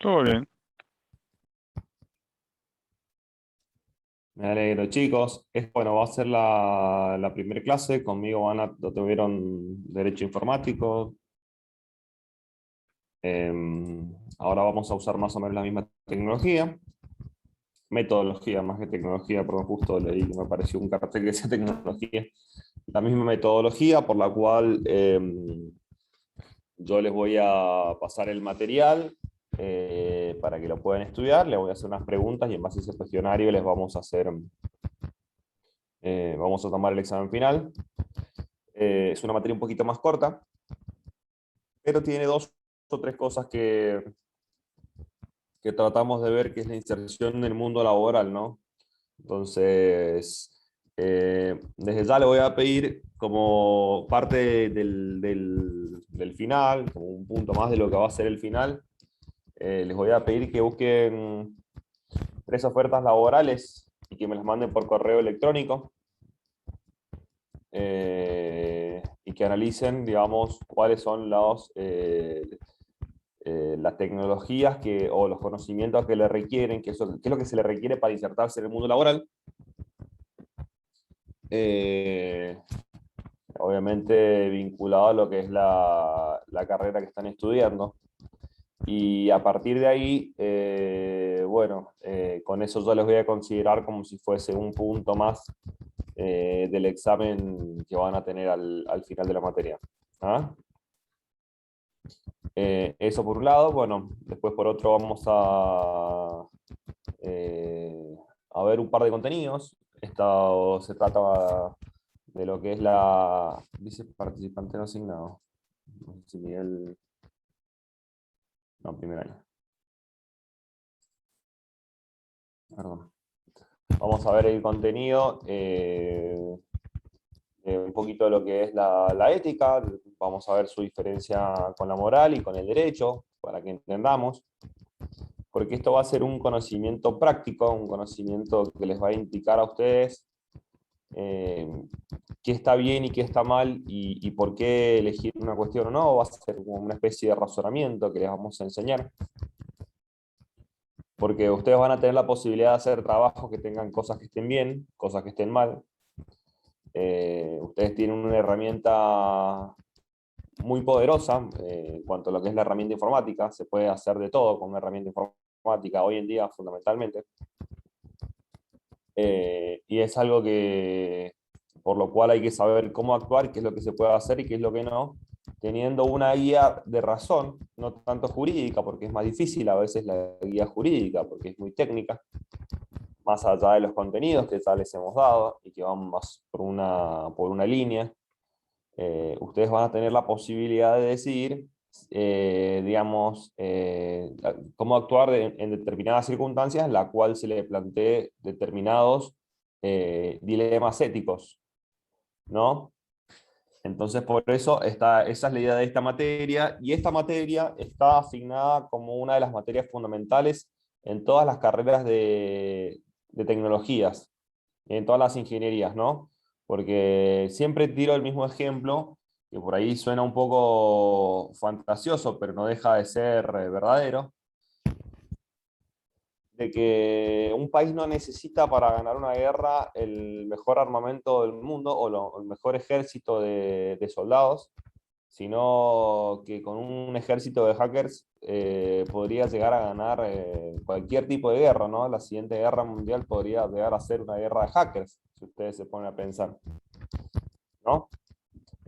Todo bien. Me alegro, chicos. Bueno, va a ser la primera clase. Conmigo tuvieron Derecho Informático. Eh, Ahora vamos a usar más o menos la misma tecnología. Metodología, más que tecnología, porque justo leí que me pareció un cartel que decía tecnología. La misma metodología por la cual yo les voy a pasar el material para que lo puedan estudiar. Les voy a hacer unas preguntas y en base a ese cuestionario les vamos a tomar el examen final. Es una materia un poquito más corta, pero tiene dos o tres cosas que tratamos de ver, que es la inserción en el mundo laboral, ¿no? Entonces, desde ya le voy a pedir como parte del final, como un punto más de lo que va a ser el final, les voy a pedir que busquen tres ofertas laborales y que me las manden por correo electrónico. Y que analicen, digamos, cuáles son las tecnologías o los conocimientos que le requieren, qué es lo que se le requiere para insertarse en el mundo laboral. Eh, Obviamente vinculado a lo que es la carrera que están estudiando. Y a partir de ahí, bueno, con eso yo les voy a considerar como si fuese un punto más del examen que van a tener al final de la materia. ¿Ah? Eso por un lado. Bueno, después por otro vamos a ver un par de contenidos. Esto se trata de lo que es dice participante no asignado. No sé si Miguel... No, primer año. Perdón. Vamos a ver el contenido, un poquito de lo que es la ética. Vamos a ver su diferencia con la moral y con el derecho, para que entendamos. Porque esto va a ser un conocimiento práctico, un conocimiento que les va a indicar a ustedes eh, qué está bien y qué está mal y por qué elegir una cuestión o no. Va a ser como una especie de razonamiento que les vamos a enseñar. Porque ustedes van a tener la posibilidad de hacer trabajos que tengan cosas que estén bien, cosas que estén mal. Ustedes tienen una herramienta muy poderosa en cuanto a lo que es la herramienta informática. Se puede hacer de todo con una herramienta informática hoy en día, fundamentalmente. Y es algo por lo cual hay que saber cómo actuar, qué es lo que se puede hacer y qué es lo que no, teniendo una guía de razón, no tanto jurídica, porque es más difícil a veces la guía jurídica, porque es muy técnica, más allá de los contenidos que ya les hemos dado y que van más por una línea. Ustedes van a tener la posibilidad de decidir, digamos, cómo actuar en determinadas circunstancias, en la cual se le plantee determinados dilemas éticos, ¿no? Entonces, por eso esa es la idea de esta materia, y esta materia está asignada como una de las materias fundamentales en todas las carreras de tecnologías, en todas las ingenierías, ¿no? Porque siempre tiro el mismo ejemplo, que por ahí suena un poco fantasioso, pero no deja de ser verdadero, de que un país no necesita para ganar una guerra el mejor armamento del mundo o el mejor ejército de soldados, sino que con un ejército de hackers podría llegar a ganar cualquier tipo de guerra, ¿no? La siguiente guerra mundial podría llegar a ser una guerra de hackers, si ustedes se ponen a pensar, ¿no?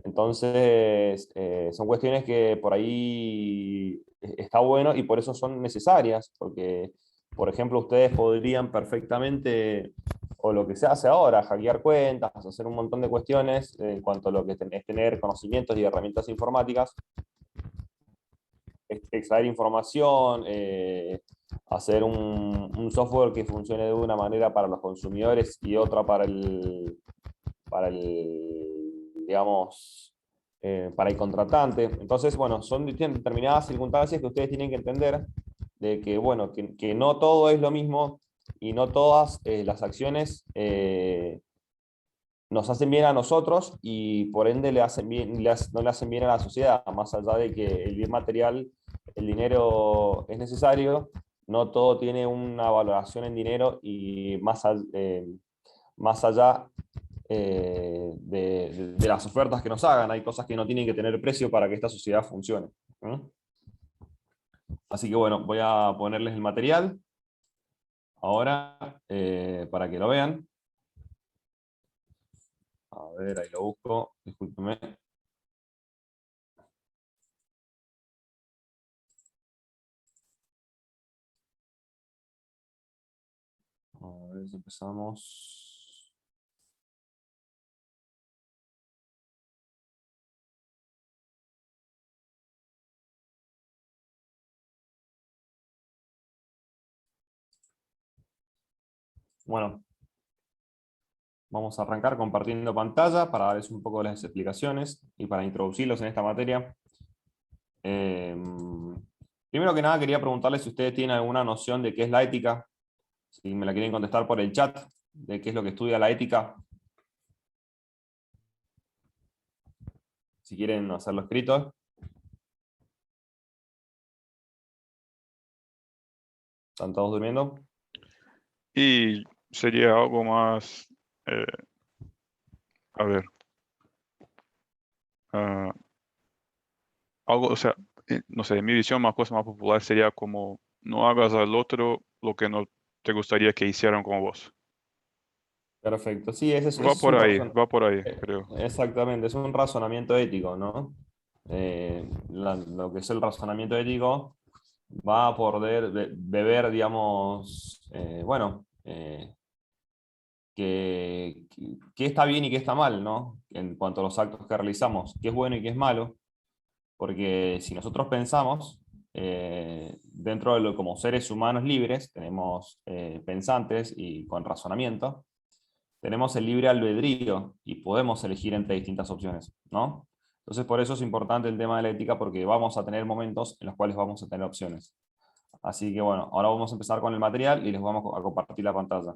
Entonces, son cuestiones que por ahí está bueno y por eso son necesarias, porque, por ejemplo, ustedes podrían perfectamente, o lo que se hace ahora, hackear cuentas, hacer un montón de cuestiones en cuanto a lo que es tener conocimientos y herramientas informáticas, extraer información, hacer un software que funcione de una manera para los consumidores y otra digamos, para el contratante. Entonces, bueno, son determinadas circunstancias que ustedes tienen que entender de que, bueno, que no todo es lo mismo y no todas las acciones nos hacen bien a nosotros y por ende le hacen bien, no le hacen bien a la sociedad, más allá de que el bien material el dinero es necesario, no todo tiene una valoración en dinero y más allá de las ofertas que nos hagan, hay cosas que no tienen que tener precio para que esta sociedad funcione. ¿Mm? Así que bueno, voy a ponerles el material ahora para que lo vean. A ver, ahí lo busco, discúlpeme. A ver si empezamos. Bueno, vamos a arrancar compartiendo pantalla para darles un poco las explicaciones y para introducirlos en esta materia. Primero que nada quería preguntarles si ustedes tienen alguna noción de qué es la ética, si me la quieren contestar por el chat, de qué es lo que estudia la ética. Si quieren hacerlo escrito. ¿Están todos durmiendo? Y sería algo más, eh, a ver, ah, algo, o sea, no sé, en mi visión, más cosa más popular sería como no hagas al otro lo que no te gustaría que hicieran con vos. Perfecto. Sí, ese es un Va por ahí, creo. exactamente, es un razonamiento ético, ¿no? Lo que es el razonamiento ético va a poder beber, digamos, bueno, qué está bien y qué está mal, ¿no? En cuanto a los actos que realizamos, qué es bueno y qué es malo, porque si nosotros pensamos, dentro de lo como seres humanos libres, tenemos pensantes y con razonamiento, tenemos el libre albedrío y podemos elegir entre distintas opciones, ¿no? Entonces, por eso es importante el tema de la ética, porque vamos a tener momentos en los cuales vamos a tener opciones. Así que bueno, ahora vamos a empezar con el material y les vamos a compartir la pantalla.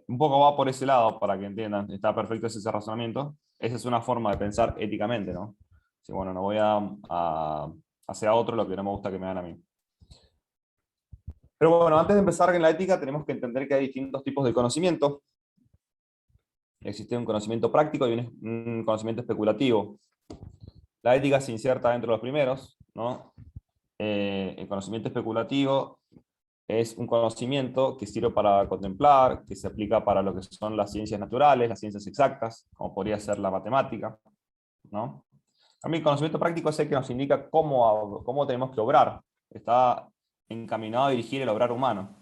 Un poco va por ese lado para que entiendan, está perfecto ese razonamiento. Esa es una forma de pensar éticamente, ¿no? Sí, bueno, no voy a hacer a otro lo que no me gusta que me hagan a mí. Pero bueno, antes de empezar en la ética tenemos que entender que hay distintos tipos de conocimiento. Existe un conocimiento práctico y un conocimiento especulativo. La ética se inserta dentro de los primeros, ¿no? El conocimiento especulativo es un conocimiento que sirve para contemplar, que se aplica para lo que son las ciencias naturales, las ciencias exactas, como podría ser la matemática, ¿no? A mí el conocimiento práctico es el que nos indica cómo tenemos que obrar. Está encaminado a dirigir el obrar humano.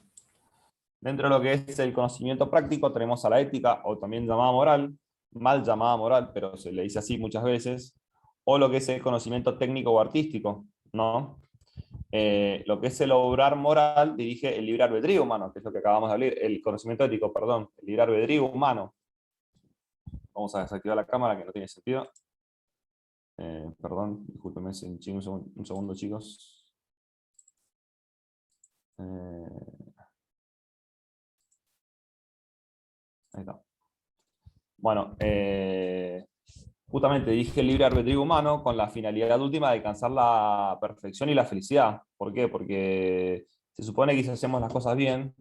Dentro de lo que es el conocimiento práctico tenemos a la ética, o también llamada moral, mal llamada moral, pero se le dice así muchas veces, o lo que es el conocimiento técnico o artístico, ¿no? Lo que es el obrar moral dirige el libre albedrío humano, que es lo que acabamos de hablar, el conocimiento ético, perdón, el libre albedrío humano. Vamos a desactivar la cámara, que no tiene sentido. Perdón, discúlpenme un segundo, chicos. Ahí está. Bueno, justamente dije el libre albedrío humano con la finalidad última de alcanzar la perfección y la felicidad. ¿Por qué? Porque se supone que si hacemos las cosas bien,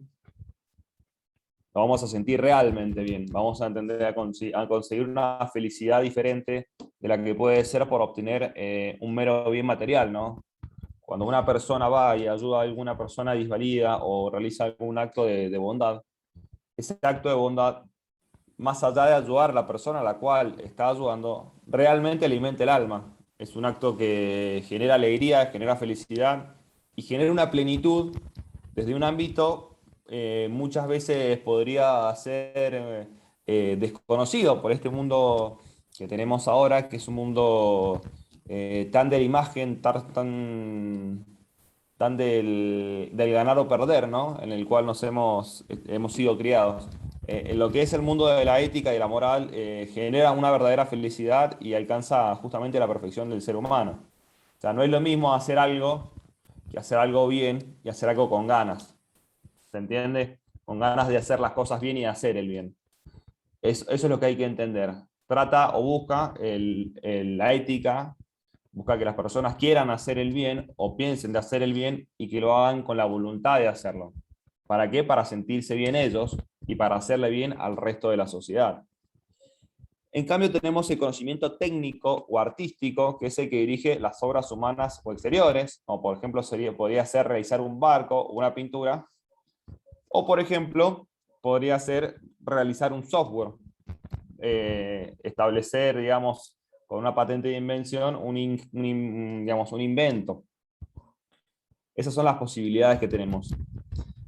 lo vamos a sentir realmente bien. Vamos a entender a conseguir una felicidad diferente de la que puede ser por obtener un mero bien material, ¿no? Cuando una persona va y ayuda a alguna persona disvalida o realiza algún acto de bondad, ese acto de bondad, más allá de ayudar a la persona a la cual está ayudando, realmente alimenta el alma. Es un acto que genera alegría, genera felicidad y genera una plenitud desde un ámbito muchas veces podría ser desconocido por este mundo que tenemos ahora, que es un mundo tan de la imagen, tan del ganar o perder, ¿no? En el cual hemos sido criados. En lo que es el mundo de la ética y la moral, genera una verdadera felicidad y alcanza justamente la perfección del ser humano. O sea, no es lo mismo hacer algo que hacer algo bien y hacer algo con ganas. ¿Se entiende? Con ganas de hacer las cosas bien y hacer el bien. Eso es lo que hay que entender. Trata o busca la ética busca que las personas quieran hacer el bien o piensen de hacer el bien y que lo hagan con la voluntad de hacerlo. ¿Para qué? Para sentirse bien ellos y para hacerle bien al resto de la sociedad. En cambio, tenemos el conocimiento técnico o artístico, que es el que dirige las obras humanas o exteriores, como por ejemplo podría ser realizar un barco o una pintura, o por ejemplo, podría ser realizar un software, establecer, digamos, con una patente de invención, digamos, un invento. Esas son las posibilidades que tenemos.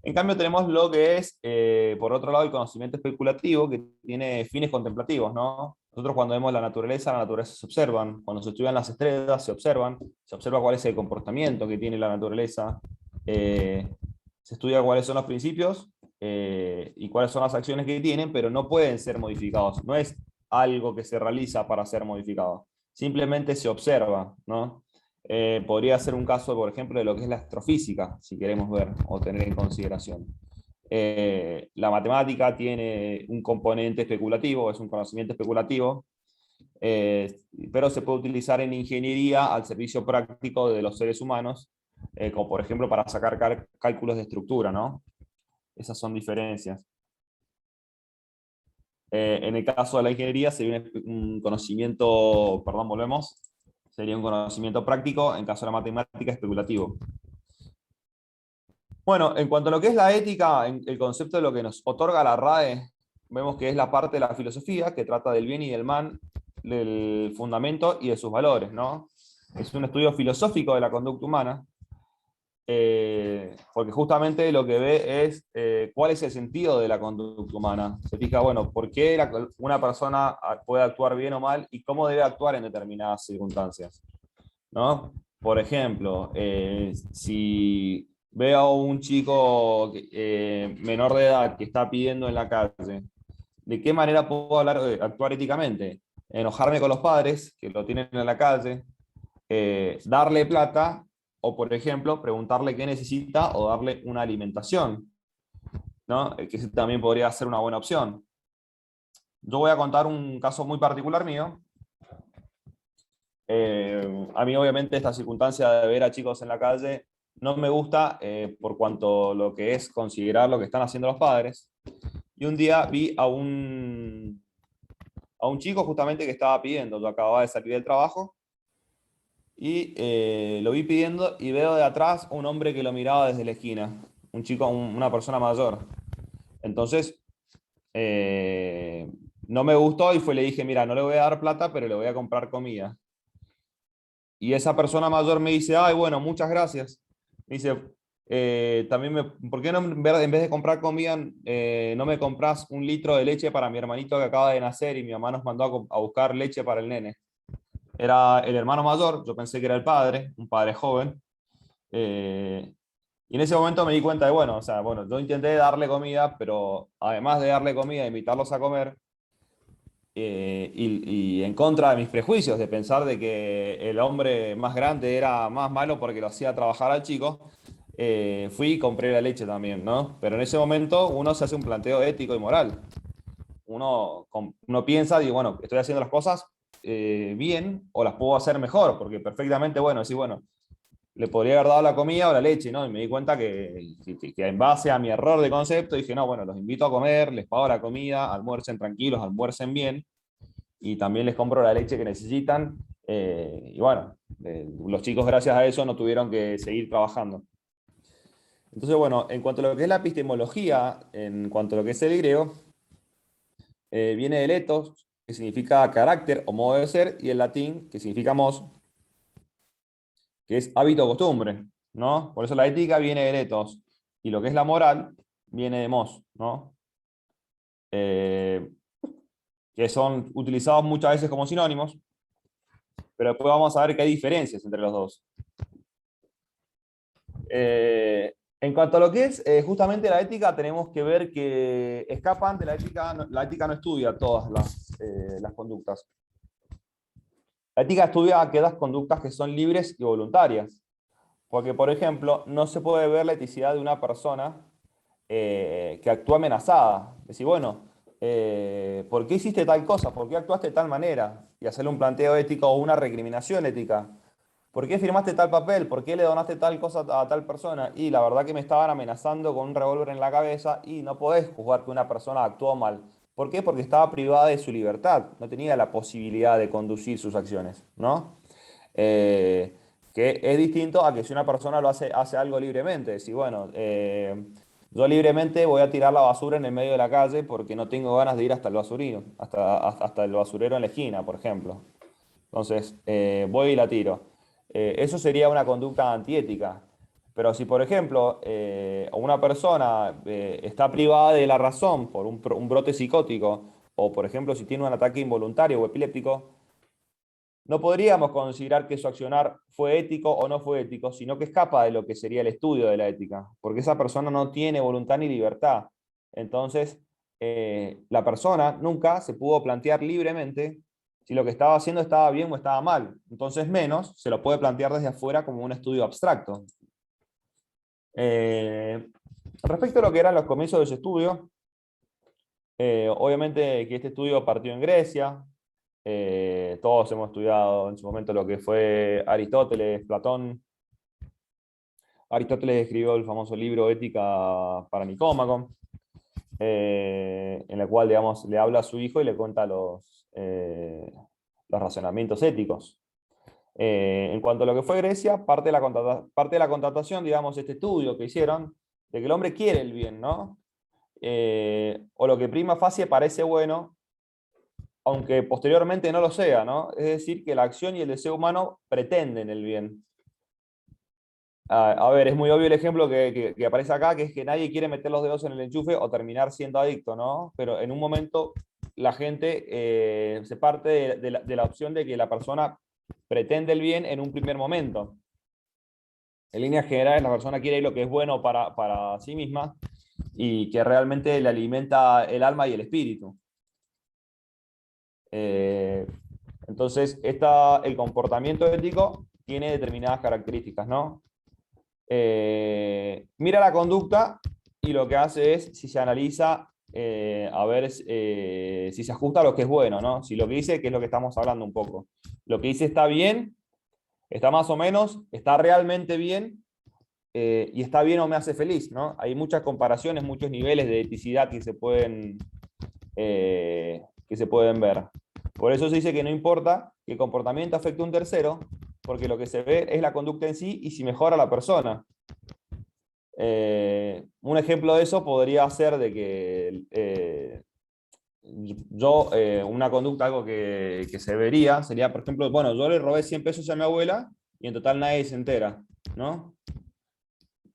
En cambio, tenemos lo que es, por otro lado, el conocimiento especulativo, que tiene fines contemplativos, ¿no? Nosotros cuando vemos la naturaleza se observan. Cuando se estudian las estrellas, se observan. Se observa cuál es el comportamiento que tiene la naturaleza. Se estudia cuáles son los principios y cuáles son las acciones que tienen, pero no pueden ser modificados. No es algo que se realiza para ser modificado. Simplemente se observa, ¿no? Podría ser un caso, por ejemplo, de lo que es la astrofísica, si queremos ver o tener en consideración. La matemática tiene un componente especulativo, es un conocimiento especulativo, pero se puede utilizar en ingeniería al servicio práctico de los seres humanos, como por ejemplo para sacar cálculos de estructura, ¿no? Esas son diferencias. En el caso de la ingeniería sería un conocimiento, perdón, volvemos, sería un conocimiento práctico, en caso de la matemática, especulativo. Bueno, en cuanto a lo que es la ética, el concepto de lo que nos otorga la RAE, vemos que es la parte de la filosofía que trata del bien y del mal, del fundamento y de sus valores, ¿no? Es un estudio filosófico de la conducta humana, porque justamente lo que ve es cuál es el sentido de la conducta humana. Se fija, bueno, por qué una persona puede actuar bien o mal y cómo debe actuar en determinadas circunstancias, ¿no? Por ejemplo, si veo a un chico menor de edad que está pidiendo en la calle, ¿de qué manera puedo actuar éticamente? Enojarme con los padres que lo tienen en la calle, darle plata o, por ejemplo, preguntarle qué necesita o darle una alimentación, ¿no? Que ese también podría ser una buena opción. Yo voy a contar un caso muy particular mío. A mí obviamente esta circunstancia de ver a chicos en la calle no me gusta por cuanto lo que es considerar lo que están haciendo los padres. Y un día vi a un chico justamente que estaba pidiendo, yo acababa de salir del trabajo, y lo vi pidiendo y veo de atrás un hombre que lo miraba desde la esquina, un chico, una persona mayor. Entonces, eh, no me gustó y le dije, mira, no le voy a dar plata, pero le voy a comprar comida. Y esa persona mayor me dice, ay, bueno, muchas gracias. Me dice, también ¿por qué no, en vez de comprar comida, no me compras un litro de leche para mi hermanito que acaba de nacer y mi mamá nos mandó a buscar leche para el nene? Era el hermano mayor, yo pensé que era el padre, un padre joven. Y en ese momento me di cuenta de, bueno, o sea, bueno, yo intenté darle comida, pero además de darle comida, invitarlos a comer, y en contra de mis prejuicios, de pensar de que el hombre más grande era más malo porque lo hacía trabajar al chico, fui y compré la leche también, ¿no? Pero en ese momento uno se hace un planteo ético y moral. Uno piensa, digo, bueno, estoy haciendo las cosas bien o las puedo hacer mejor, porque perfectamente, bueno, sí, bueno, le podría haber dado la comida o la leche, ¿no? Y me di cuenta que en base a mi error de concepto dije, no, bueno, los invito a comer, les pago la comida, almuercen tranquilos, almuercen bien, y también les compro la leche que necesitan. Y bueno, los chicos gracias a eso no tuvieron que seguir trabajando. Entonces, bueno, en cuanto a lo que es la epistemología, en cuanto a lo que es el griego, viene del ethos, que significa carácter o modo de ser, y el latín, que significa mos, que es hábito o costumbre, ¿no? Por eso la ética viene del ethos, y lo que es la moral viene de mos, ¿no? Que son utilizados muchas veces como sinónimos, pero después vamos a ver que hay diferencias entre los dos. En cuanto a lo que es justamente la ética, tenemos que ver que escapan de la ética no estudia todas las conductas. La ética estudia aquellas conductas que son libres y voluntarias. Porque, por ejemplo, no se puede ver la eticidad de una persona que actúa amenazada. Decir, bueno, ¿por qué hiciste tal cosa? ¿Por qué actuaste de tal manera? Y hacerle un planteo ético o una recriminación ética. ¿por qué firmaste tal papel? ¿Por qué le donaste tal cosa a tal persona? Y la verdad que me estaban amenazando con un revólver en la cabeza y no podés juzgar que una persona actuó mal. ¿Por qué? Porque estaba privada de su libertad, no tenía la posibilidad de conducir sus acciones, ¿no? Eh, que es distinto a que si una persona hace algo libremente. Si, bueno, yo libremente voy a tirar la basura en el medio de la calle porque no tengo ganas de ir hasta el basurino, hasta el basurero en la esquina, por ejemplo. Entonces, voy y la tiro. Eso sería una conducta antiética. Pero si, por ejemplo, una persona está privada de la razón por un brote psicótico, o, por ejemplo, si tiene un ataque involuntario o epiléptico, no podríamos considerar que su accionar fue ético o no fue ético, sino que escapa de lo que sería el estudio de la ética, porque esa persona no tiene voluntad ni libertad. Entonces, la persona nunca se pudo plantear libremente si lo que estaba haciendo estaba bien o estaba mal. Entonces, menos se lo puede plantear desde afuera como un estudio abstracto. Respecto a lo que eran los comienzos de ese estudio, obviamente que este estudio partió en Grecia. Todos hemos estudiado en su momento lo que fue Aristóteles, Platón. Aristóteles escribió el famoso libro Ética para Nicómaco, en el cual, digamos, le habla a su hijo y le cuenta los razonamientos éticos. En cuanto a lo que fue Grecia, parte de la contratación, digamos, este estudio que hicieron, de que el hombre quiere el bien, ¿no? O lo que prima facie parece bueno, aunque posteriormente no lo sea, ¿no? Es decir, que la acción y el deseo humano pretenden el bien. A ver, es muy obvio el ejemplo que aparece acá, que es que nadie quiere meter los dedos en el enchufe o terminar siendo adicto, ¿no? Pero en un momento la gente se parte de la opción de que la persona pretende el bien en un primer momento. En líneas generales, la persona quiere lo que es bueno para sí misma y que realmente le alimenta el alma y el espíritu. Entonces, el comportamiento ético tiene determinadas características, ¿no? Mira la conducta y lo que hace es, si se analiza, a ver si se ajusta a lo que es bueno, ¿no? Si lo que dice, que es lo que estamos hablando un poco, lo que dice está bien, está más o menos, está realmente bien, y está bien o me hace feliz, ¿no? Hay muchas comparaciones, muchos niveles de eticidad que se pueden ver. Por eso se dice que no importa que el comportamiento afecte a un tercero, porque lo que se ve es la conducta en sí y si mejora la persona. Un ejemplo de eso podría ser de que una conducta, algo que se vería, sería, por ejemplo, bueno, yo le robé 100 pesos a mi abuela y en total nadie se entera, ¿no?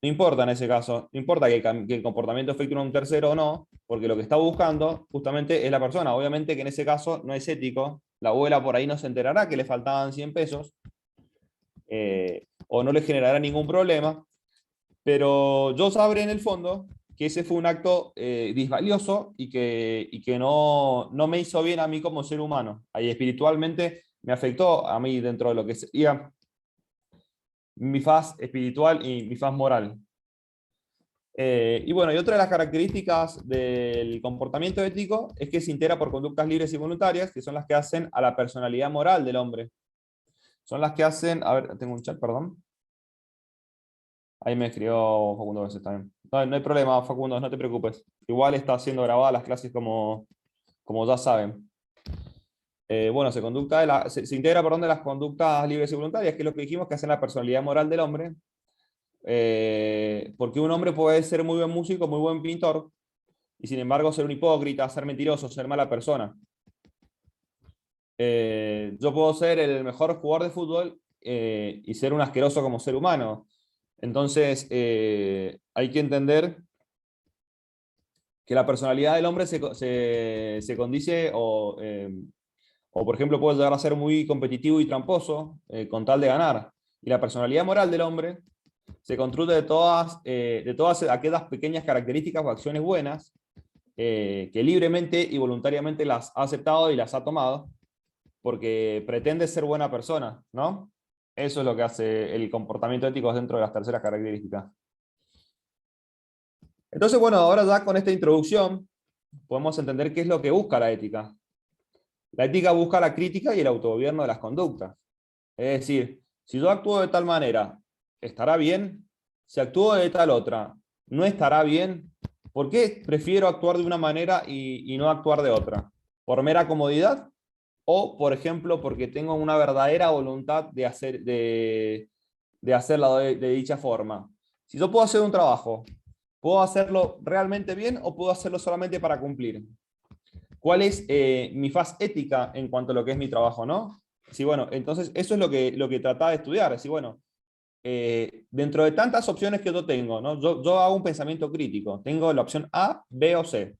No importa en ese caso, no importa que el comportamiento afecte a un tercero o no, porque lo que está buscando justamente es la persona. Obviamente que en ese caso no es ético, la abuela por ahí no se enterará que le faltaban 100 pesos, o no le generará ningún problema, pero yo sabré en el fondo que ese fue un acto disvalioso y que no me hizo bien a mí como ser humano. Ahí espiritualmente me afectó a mí dentro de lo que sería mi faz espiritual y mi faz moral. Y bueno, y otra de las características del comportamiento ético es que se integra por conductas libres y voluntarias, que son las que hacen a la personalidad moral del hombre. Son las que hacen, a ver, tengo un chat, perdón. Ahí me escribió Facundo a veces también. No, no hay problema, Facundo, no te preocupes. Igual está siendo grabadas las clases como ya saben. Bueno, se integra por donde las conductas libres y voluntarias, que es lo que dijimos que hacen la personalidad moral del hombre. Porque un hombre puede ser muy buen músico, muy buen pintor, y sin embargo ser un hipócrita, ser mentiroso, ser mala persona. Yo puedo ser el mejor jugador de fútbol y ser un asqueroso como ser humano. Entonces, hay que entender que la personalidad del hombre se condice o, por ejemplo, puede llegar a ser muy competitivo y tramposo con tal de ganar. Y la personalidad moral del hombre se construye de todas aquellas pequeñas características o acciones buenas que libremente y voluntariamente las ha aceptado y las ha tomado porque pretende ser buena persona, ¿no? Eso es lo que hace el comportamiento ético dentro de las terceras características. Entonces, bueno, ahora ya con esta introducción podemos entender qué es lo que busca la ética. La ética busca la crítica y el autogobierno de las conductas. Es decir, Si yo actúo de tal manera, ¿estará bien? Si actúo de tal otra, ¿no estará bien? ¿Por qué prefiero actuar de una manera y no actuar de otra? ¿Por mera comodidad? O, por ejemplo, porque tengo una verdadera voluntad de hacerlo de dicha forma. Si yo puedo hacer un trabajo, ¿puedo hacerlo realmente bien o puedo hacerlo solamente para cumplir? ¿Cuál es mi faz ética en cuanto a lo que es mi trabajo, no? Sí, bueno, entonces eso es lo que trataba de estudiar. Sí, bueno, dentro de tantas opciones que yo tengo, ¿no? Yo hago un pensamiento crítico. Tengo la opción A, B o C.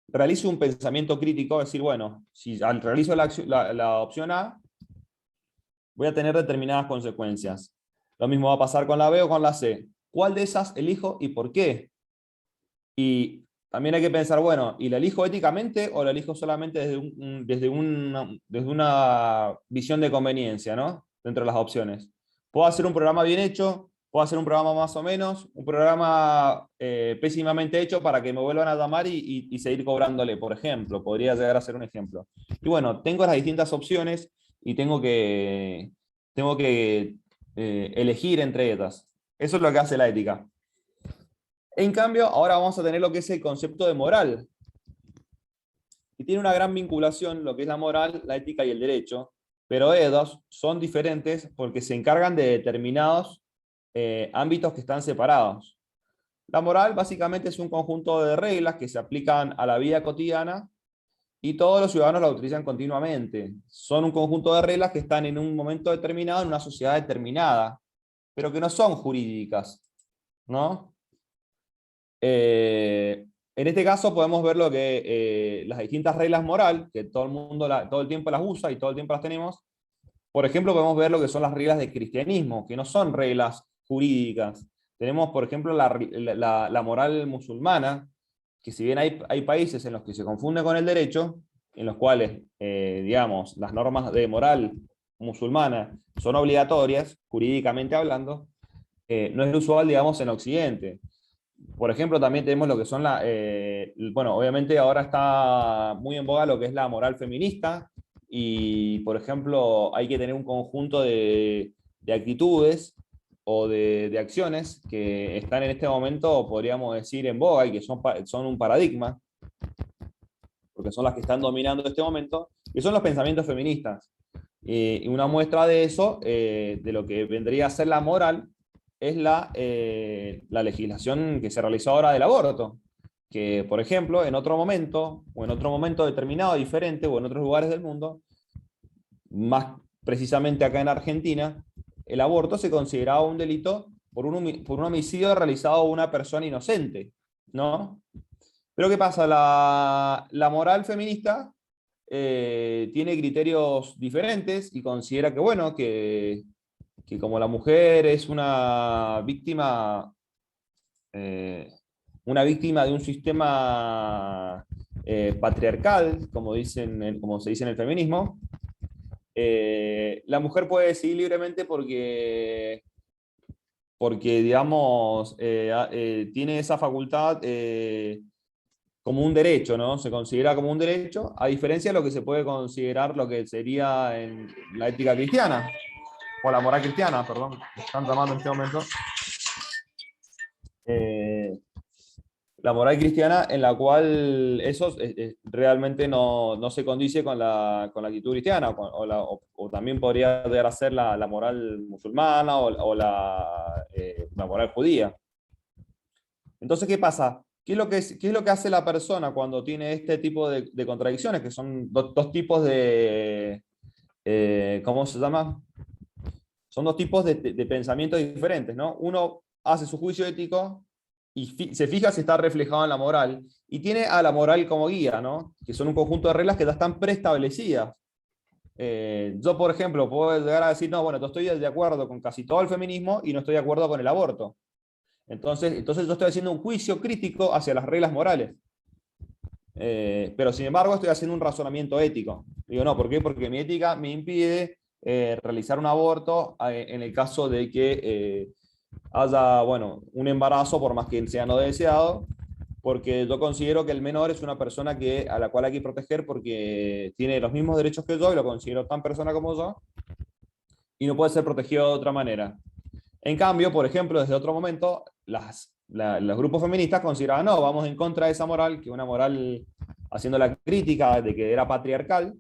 Realizo un pensamiento crítico, es decir, bueno, si realizo la opción A, voy a tener determinadas consecuencias. Lo mismo va a pasar con la B o con la C. ¿Cuál de esas elijo y por qué? Y también hay que pensar, bueno, ¿y la elijo éticamente o la elijo solamente desde una visión de conveniencia, ¿no? Dentro de las opciones. Puedo hacer un programa bien hecho, puedo hacer un programa más o menos, un programa pésimamente hecho para que me vuelvan a llamar y seguir cobrándole, por ejemplo. Podría llegar a ser un ejemplo. Y bueno, tengo las distintas opciones y tengo que elegir entre ellas. Eso es lo que hace la ética. En cambio, ahora vamos a tener lo que es el concepto de moral. Y tiene una gran vinculación lo que es la moral, la ética y el derecho, pero ellos son diferentes porque se encargan de determinados ámbitos que están separados. La moral básicamente es un conjunto de reglas que se aplican a la vida cotidiana y todos los ciudadanos la utilizan continuamente. Son un conjunto de reglas que están en un momento determinado, en una sociedad determinada, pero que no son jurídicas, ¿no? En este caso podemos ver lo que las distintas reglas moral, que todo el mundo todo el tiempo las usa y todo el tiempo las tenemos. Por ejemplo, podemos ver lo que son las reglas del cristianismo, que no son reglas jurídicas. Tenemos, por ejemplo, la moral musulmana, que si bien hay países en los que se confunde con el derecho, en los cuales, digamos, las normas de moral musulmana son obligatorias, jurídicamente hablando, no es lo usual, digamos, en Occidente. Por ejemplo, también tenemos lo que son bueno, obviamente ahora está muy en boga lo que es la moral feminista y, por ejemplo, hay que tener un conjunto de actitudes o de acciones que están en este momento, podríamos decir, en boga y que son un paradigma, porque son las que están dominando en este momento, que son los pensamientos feministas. Y una muestra de eso, de lo que vendría a ser la moral, es la legislación que se realizó ahora del aborto. Que, por ejemplo, en otro momento, o en otro momento determinado, diferente, o en otros lugares del mundo, más precisamente acá en Argentina, el aborto se consideraba un delito por un homicidio realizado a una persona inocente, ¿no? Pero ¿qué pasa? La moral feminista tiene criterios diferentes y considera que, bueno, que como la mujer es una víctima de un sistema patriarcal, como se dice en el feminismo, la mujer puede decidir libremente porque digamos, tiene esa facultad como un derecho, ¿no? Se considera como un derecho, a diferencia de lo que se puede considerar lo que sería en la ética cristiana, o la moral cristiana, perdón, me están llamando en este momento. Eh, la moral cristiana en la cual eso realmente no se condice con la actitud cristiana, o también podría llegar a ser la moral musulmana o la moral judía. Entonces, ¿qué pasa? ¿Qué es lo que hace la persona cuando tiene este tipo de contradicciones? Que son dos tipos ¿cómo se llama? Son dos tipos de pensamientos diferentes, ¿no? Uno hace su juicio ético y se fija si está reflejado en la moral, y tiene a la moral como guía, ¿no? Que son un conjunto de reglas que ya están preestablecidas. Yo, por ejemplo, puedo llegar a decir, no, bueno, yo estoy de acuerdo con casi todo el feminismo y no estoy de acuerdo con el aborto. Entonces yo estoy haciendo un juicio crítico hacia las reglas morales. Pero sin embargo estoy haciendo un razonamiento ético. Digo, no, ¿por qué? Porque mi ética me impide realizar un aborto en el caso de que haya, bueno, un embarazo, por más que sea no deseado, porque yo considero que el menor es una persona a la cual hay que proteger porque tiene los mismos derechos que yo y lo considero tan persona como yo. y no puede ser protegido de otra manera. En cambio, por ejemplo, desde otro momento, los grupos feministas consideraban, no, vamos en contra de esa moral, que una moral haciendo la crítica de que era patriarcal.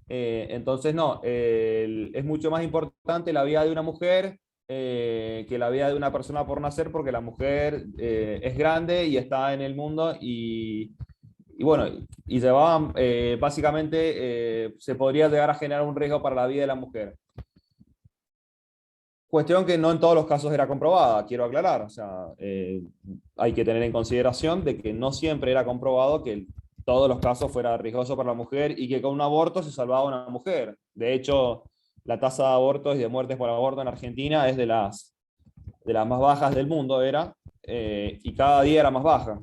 Entonces, no, es mucho más importante la vida de una mujer que la vida de una persona por nacer, porque la mujer es grande y está en el mundo y bueno, y llevaban, básicamente, se podría llegar a generar un riesgo para la vida de la mujer. Cuestión que no en todos los casos era comprobada, quiero aclarar. O sea, hay que tener en consideración de que no siempre era comprobado que todos los casos fuera riesgoso para la mujer y que con un aborto se salvaba una mujer. De hecho, la tasa de abortos y de muertes por aborto en Argentina es de las más bajas del mundo, era, y cada día era más baja.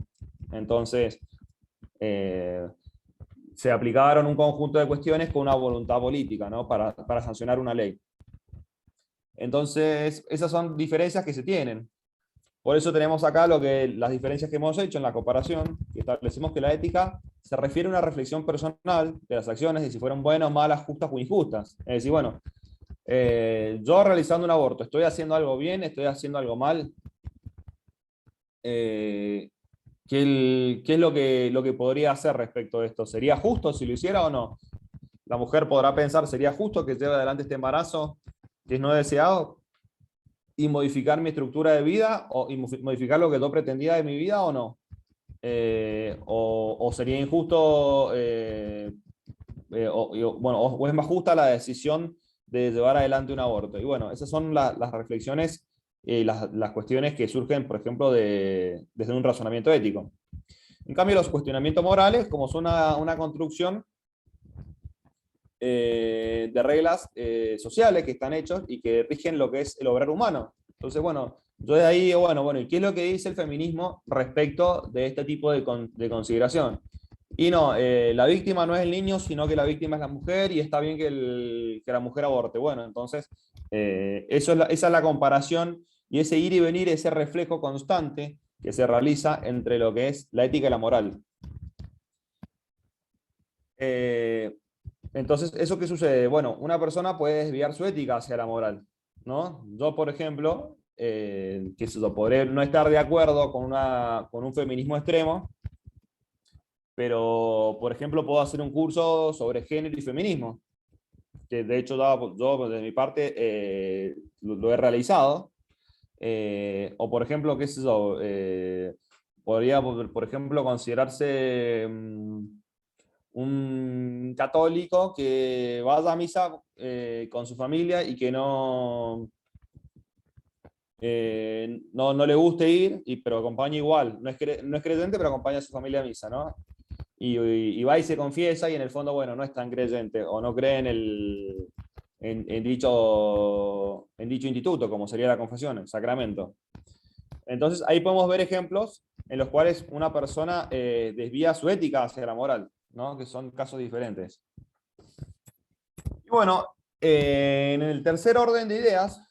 Entonces, eh, se aplicaron un conjunto de cuestiones con una voluntad política, ¿no? Para sancionar una ley. Entonces, esas son diferencias que se tienen. Por eso tenemos acá las diferencias que hemos hecho en la comparación, que establecemos que la ética se refiere a una reflexión personal de las acciones, de si fueron buenas, malas, justas o injustas. Es decir, bueno, yo realizando un aborto, ¿estoy haciendo algo bien? ¿Estoy haciendo algo mal? ¿Qué es lo que podría hacer respecto a esto? ¿Sería justo si lo hiciera o no? La mujer podrá pensar, ¿sería justo que lleve adelante este embarazo que es no deseado y modificar mi estructura de vida y modificar lo que yo pretendía de mi vida o no? O sería injusto, bueno, o es más justa la decisión de llevar adelante un aborto. Y bueno, esas son las reflexiones y las cuestiones que surgen, por ejemplo, desde un razonamiento ético. En cambio, los cuestionamientos morales, como son una construcción de reglas sociales que están hechos y que rigen lo que es el obrar humano. Entonces, bueno, yo de ahí, bueno, ¿y qué es lo que dice el feminismo respecto de este tipo de consideración? Y no, la víctima no es el niño, sino que la víctima es la mujer y está bien que la mujer aborte. Bueno, entonces, esa es la comparación y ese ir y venir, ese reflejo constante que se realiza entre lo que es la ética y la moral. Entonces, ¿eso qué sucede? Bueno, una persona puede desviar su ética hacia la moral, ¿no? Yo, por ejemplo, que yo podré no estar de acuerdo con un feminismo extremo, pero, por ejemplo, puedo hacer un curso sobre género y feminismo, que de hecho yo de mi parte lo he realizado. O, por ejemplo, qué sé yo, podría, por ejemplo, considerarse un católico que vaya a misa con su familia y que no le guste ir, pero acompaña igual. No es creyente, pero acompaña a su familia a misa, ¿no? Y va y se confiesa y en el fondo, bueno, no es tan creyente o no cree en dicho instituto, como sería la confesión, el sacramento. Entonces ahí podemos ver ejemplos en los cuales una persona desvía su ética hacia la moral, ¿no? Que son casos diferentes. Y bueno, en el tercer orden de ideas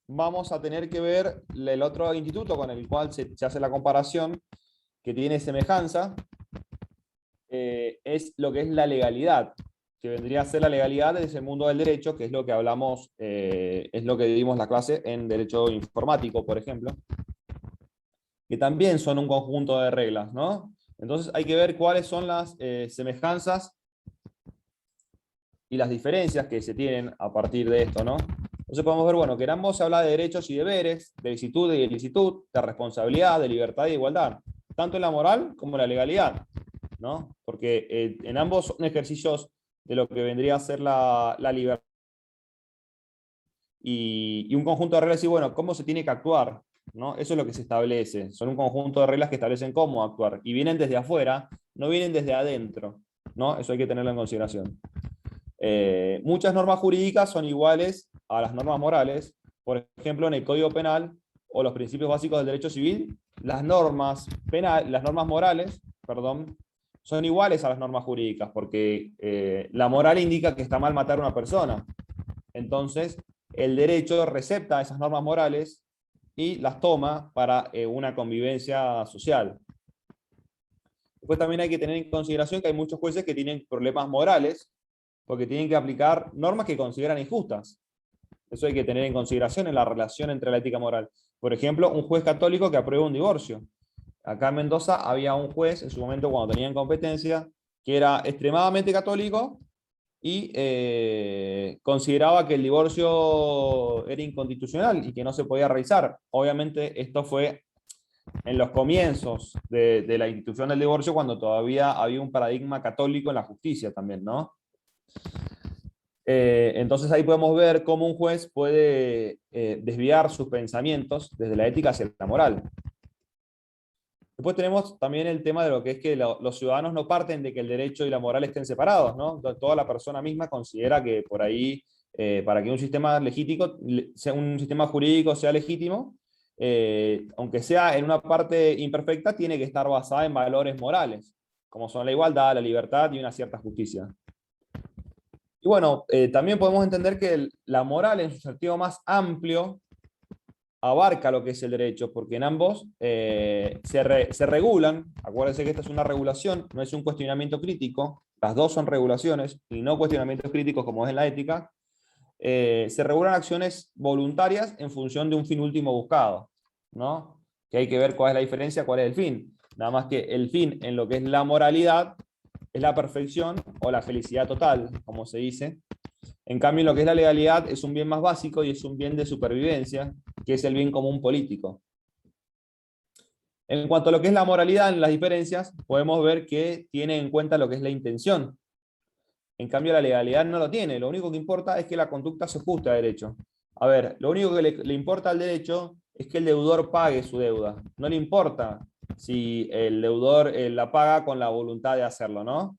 vamos a tener que ver el otro instituto con el cual se hace la comparación, que tiene semejanza, es lo que es la legalidad, que vendría a ser la legalidad desde el mundo del derecho, que es lo que hablamos, es lo que dimos la clase en derecho informático, por ejemplo, que también son un conjunto de reglas, ¿no? Entonces hay que ver cuáles son las semejanzas y las diferencias que se tienen a partir de esto, ¿no? Entonces podemos ver, bueno, que en ambos se habla de derechos y deberes, de licitud y ilicitud, de responsabilidad, de libertad y de igualdad, tanto en la moral como en la legalidad, ¿no? Porque en ambos son ejercicios de lo que vendría a ser la libertad y un conjunto de reglas y, bueno, cómo se tiene que actuar, ¿no? Eso es lo que se establece. Son un conjunto de reglas que establecen cómo actuar y vienen desde afuera, no vienen desde adentro, ¿no? Eso hay que tenerlo en consideración. Muchas normas jurídicas son iguales a las normas morales. Por ejemplo, en el Código Penal o los principios básicos del derecho civil, las normas morales, perdón, son iguales a las normas jurídicas, porque la moral indica que está mal matar a una persona. Entonces, el derecho recepta esas normas morales y las toma para una convivencia social. Después también hay que tener en consideración que hay muchos jueces que tienen problemas morales porque tienen que aplicar normas que consideran injustas. Eso hay que tener en consideración en la relación entre la ética moral. Por ejemplo, un juez católico que aprueba un divorcio. Acá en Mendoza había un juez, en su momento cuando tenían competencia, que era extremadamente católico y consideraba que el divorcio era inconstitucional y que no se podía realizar. Obviamente esto fue en los comienzos de la institución del divorcio, cuando todavía había un paradigma católico en la justicia también, ¿no? Entonces ahí podemos ver cómo un juez puede desviar sus pensamientos desde la ética hacia la moral. Después tenemos también el tema de lo que es que los ciudadanos no parten de que el derecho y la moral estén separados, ¿no? Toda la persona misma considera que por ahí, para que un sistema legítimo, un sistema jurídico sea legítimo, aunque sea en una parte imperfecta, tiene que estar basada en valores morales, como son la igualdad, la libertad y una cierta justicia. Y bueno, también podemos entender que la moral en su sentido más amplio abarca lo que es el derecho, porque en ambos se regulan. Acuérdense que esta es una regulación, no es un cuestionamiento crítico, las dos son regulaciones y no cuestionamientos críticos como es en la ética. Se regulan acciones voluntarias en función de un fin último buscado, ¿no? Que hay que ver cuál es la diferencia, cuál es el fin. Nada más que el fin en lo que es la moralidad es la perfección o la felicidad total, como se dice. En cambio, lo que es la legalidad es un bien más básico y es un bien de supervivencia, que es el bien común político. En cuanto a lo que es la moralidad en las diferencias, podemos ver que tiene en cuenta lo que es la intención. En cambio, la legalidad no lo tiene. Lo único que importa es que la conducta se ajuste a derecho. A ver, lo único que le importa al derecho es que el deudor pague su deuda. No le importa si el deudor la paga con la voluntad de hacerlo, ¿no?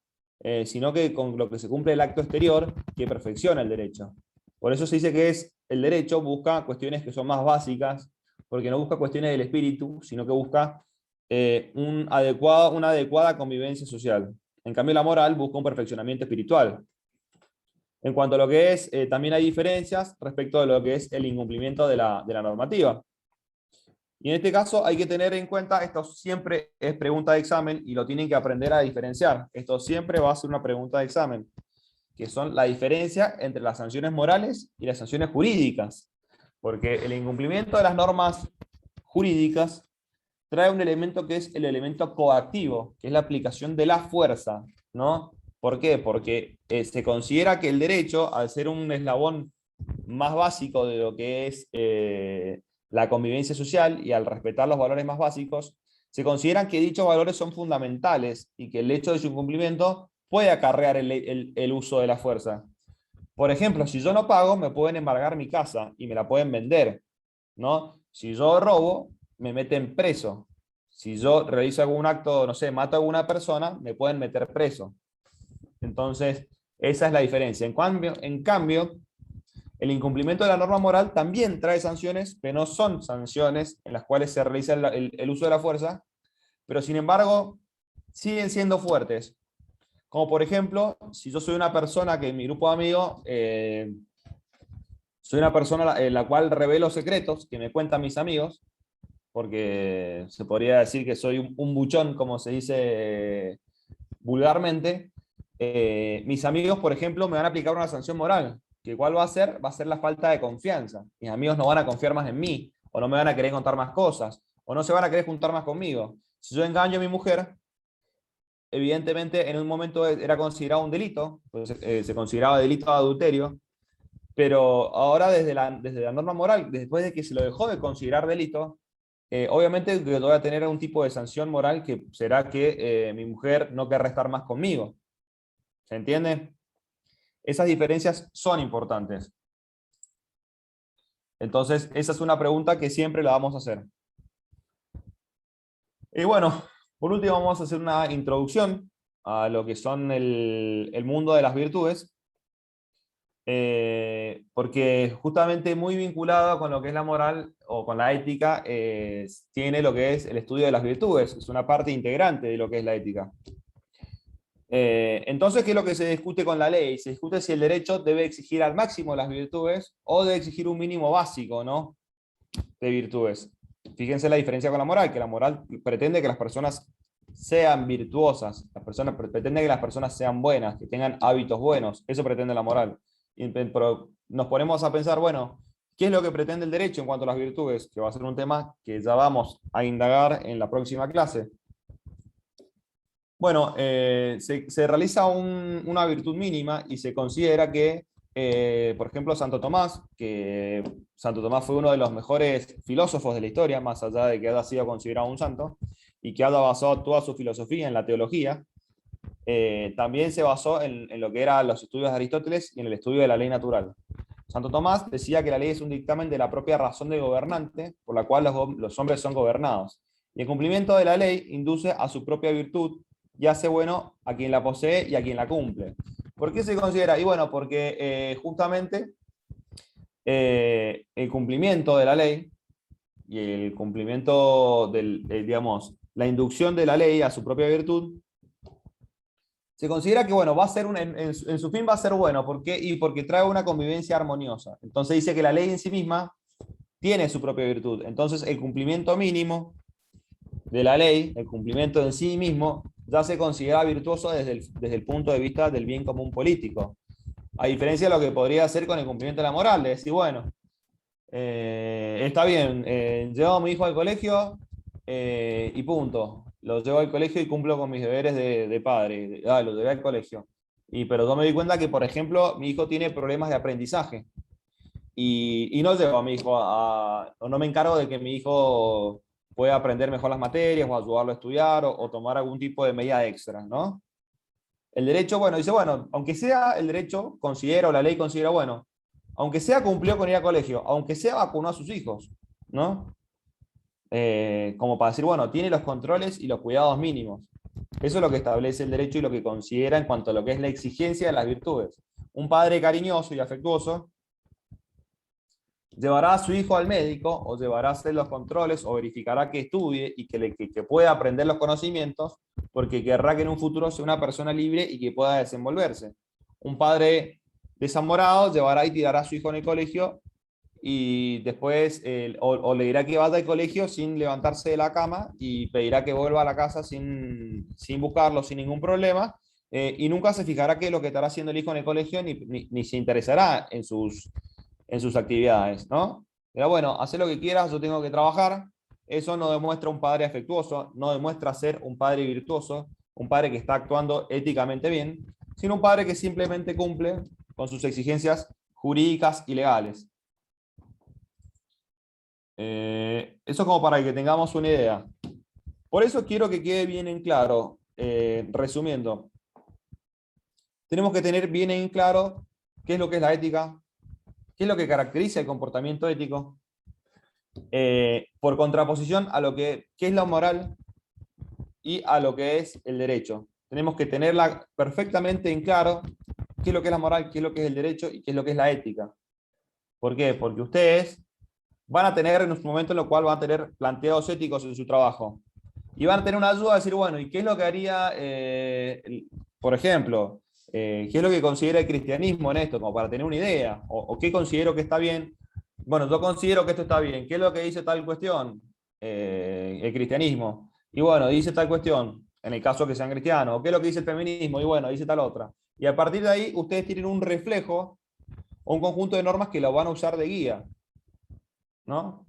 Sino que con lo que se cumple el acto exterior, que perfecciona el derecho. Por eso se dice que el derecho busca cuestiones que son más básicas, porque no busca cuestiones del espíritu, sino que busca una adecuada convivencia social. En cambio, la moral busca un perfeccionamiento espiritual. En cuanto a lo que es, también hay diferencias respecto de lo que es el incumplimiento de la normativa. Y en este caso hay que tener en cuenta, esto siempre es pregunta de examen y lo tienen que aprender a diferenciar. Esto siempre va a ser una pregunta de examen, que son la diferencia entre las sanciones morales y las sanciones jurídicas. Porque el incumplimiento de las normas jurídicas trae un elemento que es el elemento coactivo, que es la aplicación de la fuerza, ¿no? ¿Por qué? Porque se considera que el derecho, al ser un eslabón más básico de lo que es la convivencia social y al respetar los valores más básicos, se consideran que dichos valores son fundamentales y que el hecho de su incumplimiento puede acarrear el uso de la fuerza. Por ejemplo, si yo no pago, me pueden embargar mi casa y me la pueden vender, ¿no? Si yo robo, me meten preso. Si yo realizo algún acto, no sé, mato a alguna persona, me pueden meter preso. Entonces, esa es la diferencia. En cambio, el incumplimiento de la norma moral también trae sanciones, pero no son sanciones en las cuales se realiza el uso de la fuerza, pero sin embargo, siguen siendo fuertes. Como por ejemplo, si yo soy una persona que en mi grupo de amigos, soy una persona en la cual revelo secretos que me cuentan mis amigos, porque se podría decir que soy un buchón, como se dice vulgarmente, mis amigos, por ejemplo, me van a aplicar una sanción moral, que igual va a ser? Va a ser la falta de confianza. Mis amigos no van a confiar más en mí, o no me van a querer contar más cosas, o no se van a querer juntar más conmigo. Si yo engaño a mi mujer, evidentemente en un momento era considerado un delito, pues, se consideraba delito de adulterio, pero ahora desde la norma moral, después de que se lo dejó de considerar delito, obviamente que voy a tener un tipo de sanción moral que será que mi mujer no querrá estar más conmigo. ¿Se entiende? Esas diferencias son importantes. Entonces, esa es una pregunta que siempre la vamos a hacer. Y bueno, por último vamos a hacer una introducción a lo que son el mundo de las virtudes. Porque justamente muy vinculado con lo que es la moral o con la ética, tiene lo que es el estudio de las virtudes, es una parte integrante de lo que es la ética. Entonces, ¿qué es lo que se discute con la ley? Se discute si el derecho debe exigir al máximo las virtudes o debe exigir un mínimo básico, ¿no?, de virtudes. Fíjense la diferencia con la moral, que la moral pretende que las personas sean virtuosas, pretende que las personas sean buenas, que tengan hábitos buenos, eso pretende la moral. Pero nos ponemos a pensar, bueno, ¿qué es lo que pretende el derecho en cuanto a las virtudes? Que va a ser un tema que ya vamos a indagar en la próxima clase. Bueno, se realiza una virtud mínima y se considera que, por ejemplo, Santo Tomás, que Santo Tomás fue uno de los mejores filósofos de la historia, más allá de que haya sido considerado un santo, y que haya basado toda su filosofía en la teología, también se basó en lo que eran los estudios de Aristóteles y en el estudio de la ley natural. Santo Tomás decía que la ley es un dictamen de la propia razón del gobernante, por la cual los hombres son gobernados. Y el cumplimiento de la ley induce a su propia virtud y hace bueno a quien la posee y a quien la cumple. ¿Por qué se considera? Y bueno, porque justamente el cumplimiento de la ley y el cumplimiento digamos, la inducción de la ley a su propia virtud, se considera que, bueno, va a ser en su fin va a ser bueno, ¿por qué? Y porque trae una convivencia armoniosa. Entonces dice que la ley en sí misma tiene su propia virtud. Entonces el cumplimiento mínimo de la ley, el cumplimiento en sí mismo, ya se considera virtuoso desde el punto de vista del bien común político. A diferencia de lo que podría hacer con el cumplimiento de la moral, de decir, bueno, está bien, llevo a mi hijo al colegio y punto. Lo llevo al colegio y cumplo con mis deberes de padre. Lo llevé al colegio. Pero yo me di cuenta que, por ejemplo, mi hijo tiene problemas de aprendizaje. Y no llevo a mi hijo o no me encargo de que mi hijo pueda aprender mejor las materias o ayudarlo a estudiar o tomar algún tipo de medida extra, ¿no? El derecho, bueno, dice, bueno, aunque sea el derecho, considera, o la ley considera, bueno, aunque sea cumplió con ir al colegio, aunque sea vacunó a sus hijos, ¿no? Como para decir, bueno, tiene los controles y los cuidados mínimos. Eso es lo que establece el derecho y lo que considera en cuanto a lo que es la exigencia de las virtudes. Un padre cariñoso y afectuoso llevará a su hijo al médico o llevará a hacer los controles o verificará que estudie y que pueda aprender los conocimientos porque querrá que en un futuro sea una persona libre y que pueda desenvolverse. Un padre desamorado llevará y tirará a su hijo en el colegio y después o le dirá que vaya al colegio sin levantarse de la cama y pedirá que vuelva a la casa sin buscarlo, sin ningún problema, y nunca se fijará qué es lo que estará haciendo el hijo en el colegio ni se interesará en sus actividades, ¿no? Pero bueno, hacer lo que quieras, yo tengo que trabajar. Eso no demuestra un padre afectuoso, no demuestra ser un padre virtuoso, un padre que está actuando éticamente bien, sino un padre que simplemente cumple con sus exigencias jurídicas y legales. Eso como para que tengamos una idea. Por eso quiero que quede bien en claro, resumiendo, tenemos que tener bien en claro qué es lo que es la ética, qué es lo que caracteriza el comportamiento ético, por contraposición a qué es la moral y a lo que es el derecho. Tenemos que tenerla perfectamente en claro qué es lo que es la moral, qué es lo que es el derecho y qué es lo que es la ética. ¿Por qué? Porque ustedes van a tener en un momento en el cual van a tener planteados éticos en su trabajo. Y van a tener una ayuda a decir, bueno, ¿y qué es lo que haría, por ejemplo, qué es lo que considera el cristianismo en esto? Como para tener una idea. O qué considero que está bien. Bueno, yo considero que esto está bien. ¿Qué es lo que dice tal cuestión? El cristianismo. Y bueno, dice tal cuestión, en el caso que sean cristianos. ¿Qué es lo que dice el feminismo? Y bueno, dice tal otra. Y a partir de ahí, ustedes tienen un reflejo o un conjunto de normas que lo van a usar de guía, ¿no?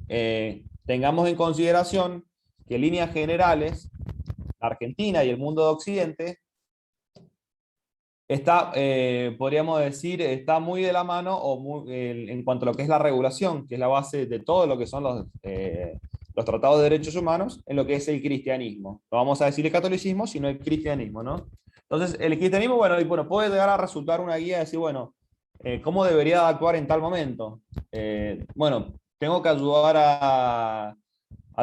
Tengamos en consideración que en líneas generales, la Argentina y el mundo de Occidente está, podríamos decir, está muy de la mano en cuanto a lo que es la regulación, que es la base de todo lo que son los tratados de derechos humanos, en lo que es el cristianismo. No vamos a decir el catolicismo, sino el cristianismo, ¿no? Entonces, el cristianismo, bueno, puede llegar a resultar una guía de decir, bueno, ¿cómo debería actuar en tal momento? Bueno, tengo que ayudar a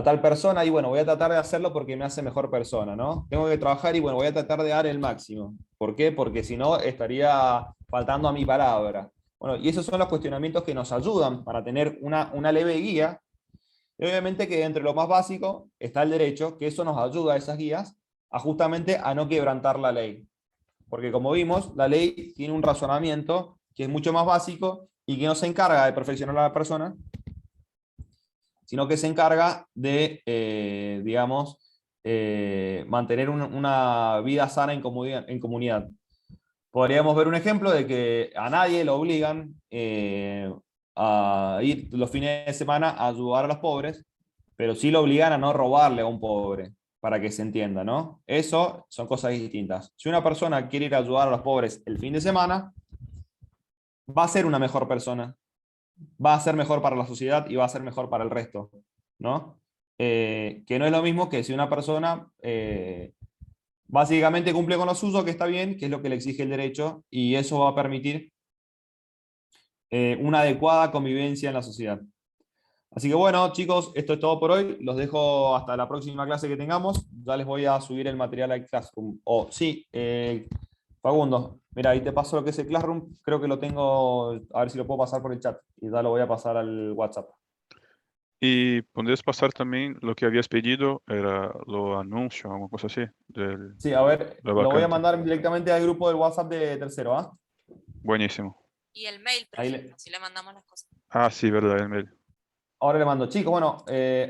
tal persona y bueno, voy a tratar de hacerlo porque me hace mejor persona, ¿no? Tengo que trabajar y bueno, voy a tratar de dar el máximo. ¿Por qué? Porque si no, estaría faltando a mi palabra. Bueno, y esos son los cuestionamientos que nos ayudan para tener una leve guía. Y obviamente que entre lo más básico está el derecho, que eso nos ayuda a esas guías a justamente a no quebrantar la ley. Porque como vimos, la ley tiene un razonamiento que es mucho más básico y que no se encarga de perfeccionar a la persona, sino que se encarga de, digamos, mantener una vida sana en comunidad. podríamos ver un ejemplo de que a nadie lo obligan a ir los fines de semana a ayudar a los pobres, pero sí lo obligan a no robarle a un pobre, para que se entienda, ¿no? Eso son cosas distintas. Si una persona quiere ir a ayudar a los pobres el fin de semana, va a ser una mejor persona, va a ser mejor para la sociedad y va a ser mejor para el resto, ¿no? Que no es lo mismo que si una persona básicamente cumple con lo suyo, que está bien, que es lo que le exige el derecho, y eso va a permitir una adecuada convivencia en la sociedad. Así que bueno, chicos, esto es todo por hoy. Los dejo hasta la próxima clase que tengamos. Ya les voy a subir el material al Classroom. Sí, Facundo, mira, ahí te paso lo que es el Classroom. Creo que lo tengo, a ver si lo puedo pasar por el chat. Y ya lo voy a pasar al WhatsApp. Y podrías pasar también lo que habías pedido, era lo anuncio, alguna cosa así, Sí, a ver, la lo voy a vacante. mandar directamente al grupo del WhatsApp de tercero, ¿ah? Buenísimo. Y el mail, Ahí profe, así le mandamos las cosas. Ah, sí, verdad, el mail. Ahora le mando. Chicos, bueno,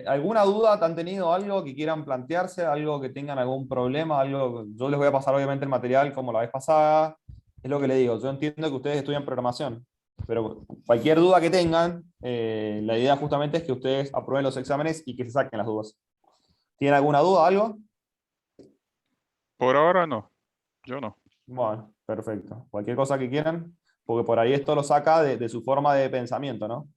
¿alguna duda? ¿Han tenido algo que quieran plantearse? ¿Algo que tengan algún problema? Algo. Yo les voy a pasar obviamente el material como la vez pasada. Es lo que le digo. Yo entiendo que ustedes estudian programación, pero cualquier duda que tengan, la idea justamente es que ustedes aprueben los exámenes y que se saquen las dudas. ¿Tienen alguna duda, algo? Por ahora no, yo no. Bueno, perfecto. Cualquier cosa que quieran, porque por ahí esto lo saca de su forma de pensamiento, ¿no?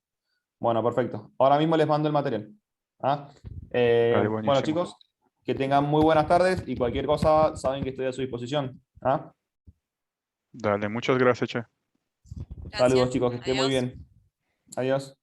Bueno, perfecto. Ahora mismo les mando el material. ¿Ah? Vale, Bueno, buenísimo. chicos, que tengan muy buenas tardes y cualquier cosa saben que estoy a su disposición. ¿Ah? Dale, muchas gracias, che. Saludos, Gracias. chicos, que estén muy Adiós. bien. Adiós.